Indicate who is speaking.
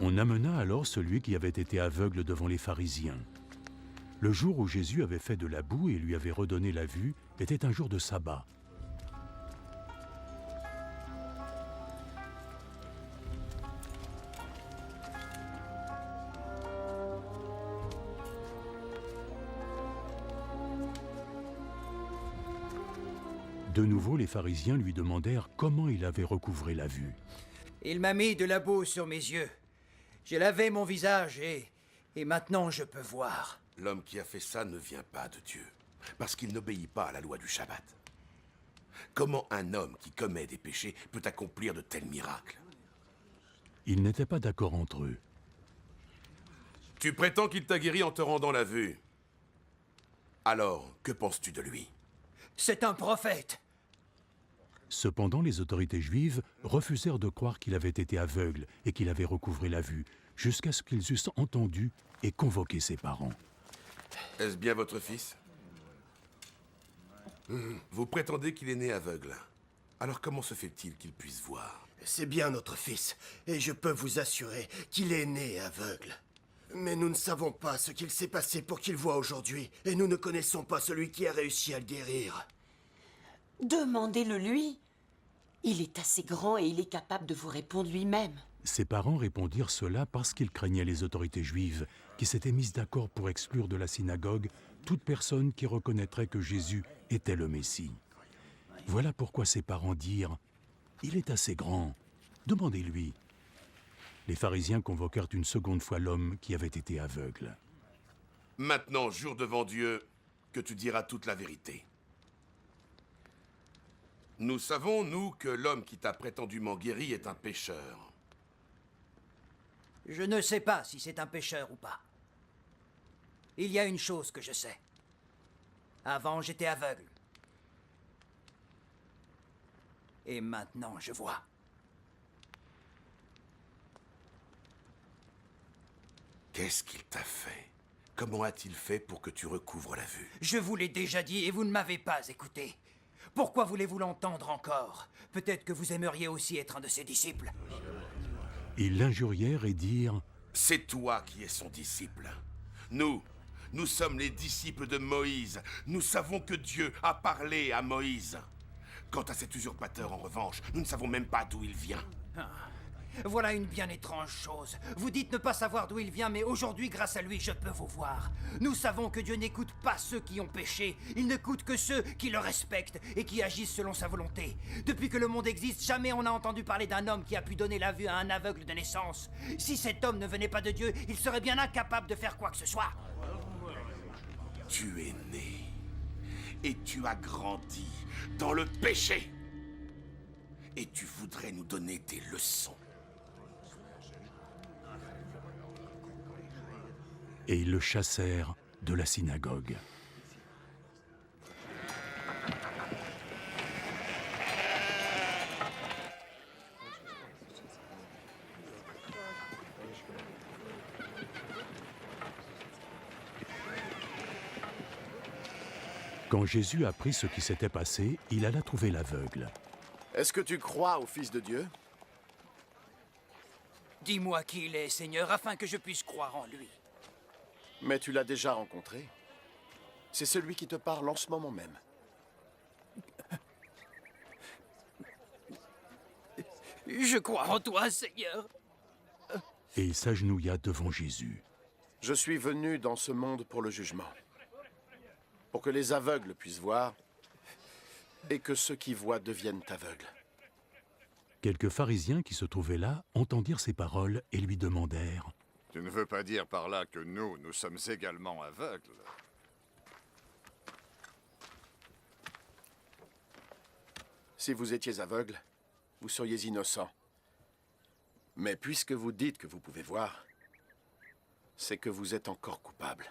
Speaker 1: On amena alors celui qui avait été aveugle devant les pharisiens. Le jour où Jésus avait fait de la boue et lui avait redonné la vue était un jour de sabbat. De nouveau, les pharisiens lui demandèrent comment il avait recouvré la vue.
Speaker 2: Il m'a mis de la boue sur mes yeux. J'ai lavé mon visage et maintenant je peux voir.
Speaker 3: L'homme qui a fait ça ne vient pas de Dieu, parce qu'il n'obéit pas à la loi du Shabbat. Comment un homme qui commet des péchés peut accomplir de tels miracles?
Speaker 1: Ils n'étaient pas d'accord entre eux.
Speaker 3: Tu prétends qu'il t'a guéri en te rendant la vue. Alors, que penses-tu de lui?
Speaker 2: C'est un prophète.
Speaker 1: Cependant, les autorités juives refusèrent de croire qu'il avait été aveugle et qu'il avait recouvré la vue, jusqu'à ce qu'ils eussent entendu et convoqué ses parents.
Speaker 3: Est-ce bien votre fils? Vous prétendez qu'il est né aveugle. Alors comment se fait-il qu'il puisse voir?
Speaker 4: C'est bien notre fils, et je peux vous assurer qu'il est né aveugle. Mais nous ne savons pas ce qu'il s'est passé pour qu'il voie aujourd'hui, et nous ne connaissons pas celui qui a réussi à le guérir.
Speaker 5: Demandez-le lui. Il est assez grand et il est capable de vous répondre lui-même.
Speaker 1: Ses parents répondirent cela parce qu'ils craignaient les autorités juives, qui s'étaient mises d'accord pour exclure de la synagogue toute personne qui reconnaîtrait que Jésus était le Messie. Voilà pourquoi ses parents dirent « Il est assez grand, demandez-lui ». Les pharisiens convoquèrent une seconde fois l'homme qui avait été aveugle.
Speaker 3: Maintenant, jure devant Dieu que tu diras toute la vérité. Nous savons, nous, que l'homme qui t'a prétendument guéri est un pécheur.
Speaker 2: Je ne sais pas si c'est un pécheur ou pas. Il y a une chose que je sais. Avant, j'étais aveugle. Et maintenant, je vois.
Speaker 3: Qu'est-ce qu'il t'a fait? Comment a-t-il fait pour que tu recouvres la vue?
Speaker 2: Je vous l'ai déjà dit et vous ne m'avez pas écouté. Pourquoi voulez-vous l'entendre encore? Peut-être que vous aimeriez aussi être un de ses disciples.
Speaker 1: Ils l'injurièrent et dirent
Speaker 3: « C'est toi qui es son disciple. Nous sommes les disciples de Moïse. Nous savons que Dieu a parlé à Moïse. Quant à cet usurpateur, en revanche, nous ne savons même pas d'où il vient.
Speaker 2: Voilà une bien étrange chose. Vous dites ne pas savoir d'où il vient, mais aujourd'hui, grâce à lui, je peux vous voir. Nous savons que Dieu n'écoute pas ceux qui ont péché. Il n'écoute que ceux qui le respectent et qui agissent selon sa volonté. Depuis que le monde existe, jamais on n'a entendu parler d'un homme qui a pu donner la vue à un aveugle de naissance. Si cet homme ne venait pas de Dieu, il serait bien incapable de faire quoi que ce soit.
Speaker 3: Tu es né et tu as grandi dans le péché. Et tu voudrais nous donner des leçons.
Speaker 1: et ils le chassèrent de la synagogue. Quand Jésus apprit ce qui s'était passé, il alla trouver l'aveugle.
Speaker 4: Est-ce que tu crois au Fils de Dieu?
Speaker 2: Dis-moi qui il est, Seigneur, afin que je puisse croire en lui.
Speaker 4: Mais tu l'as déjà rencontré. C'est celui qui te parle en ce moment même.
Speaker 2: Je crois en toi, Seigneur.
Speaker 1: Et il s'agenouilla devant Jésus.
Speaker 4: Je suis venu dans ce monde pour le jugement. Pour que les aveugles puissent voir et que ceux qui voient deviennent aveugles.
Speaker 1: Quelques pharisiens qui se trouvaient là entendirent ces paroles et lui demandèrent
Speaker 6: « Tu ne veux pas dire par là que nous sommes également aveugles ?»
Speaker 4: Si vous étiez aveugle, vous seriez innocent. Mais puisque vous dites que vous pouvez voir, c'est que vous êtes encore coupable.